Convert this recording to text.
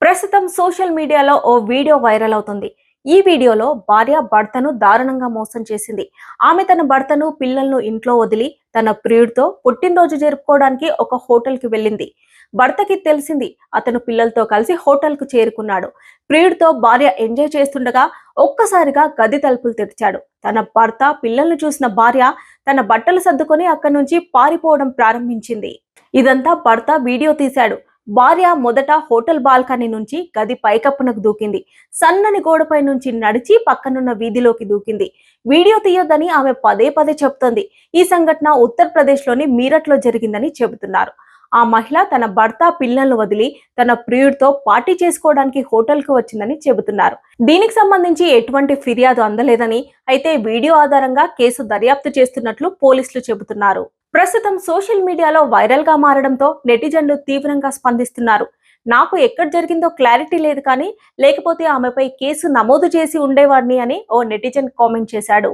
ప్రస్తుతం సోషల్ మీడియాలో ఓ video viral అవుతుంది. ఈ వీడియోలో భార్య భర్తను దారుణంగా మోసం చేసింది. ఆమె తన భర్తను, పిల్లలను ఇంట్లో వదిలి తన ప్రియుడితో పుట్టినరోజు జరుపుకోవడానికి ఒక హోటల్‌కి వెళ్ళింది. భర్తకి తెలిసింది. అతను పిల్లలతో కలిసి హోటల్‌కు చేరుకున్నాడు. ప్రియుడితో భార్య ఎంజాయ్ చేస్తుండగా ఒక్కసారిగా గది తలుపులు తెరిచాడు. తన భర్త, పిల్లల్ని చూసిన భార్య తన బట్టలు సర్దుకొని అక్కడి నుంచి పారిపోవడం ప్రారంభించింది. ఇదంతా భర్త వీడియో తీశాడు. భార్య మొదట హోటల్ బాల్కనీ నుంచి గది పైకప్పునకు దూకింది. సన్నని గోడపై నుంచి నడిచి పక్కనున్న వీధిలోకి దూకింది. వీడియో తీయొద్దని ఆమె పదే పదే చెబుతోంది. ఈ సంఘటన ఉత్తరప్రదేశ్లోని మీరట్లో జరిగిందని చెబుతున్నారు. ఆ మహిళ తన భర్త, పిల్లలను వదిలి తన ప్రియుడితో పార్టీ చేసుకోవడానికి హోటల్కు వచ్చిందని చెబుతున్నారు. దీనికి సంబంధించి ఎటువంటి ఫిర్యాదు అందలేదని, అయితే వీడియో ఆధారంగా కేసు దర్యాప్తు చేస్తున్నట్లు పోలీసులు చెబుతున్నారు. ప్రస్తుతం సోషల్ మీడియాలో వైరల్ గా మారడంతో నెటిజన్లు తీవ్రంగా స్పందిస్తున్నారు. నాకు ఎక్కడ జరిగిందో క్లారిటీ లేదు కానీ లేకపోతే ఆమెపై కేసు నమోదు చేసి ఉండేవాడిని అని ఓ నెటిజన్ కామెంట్ చేశాడు.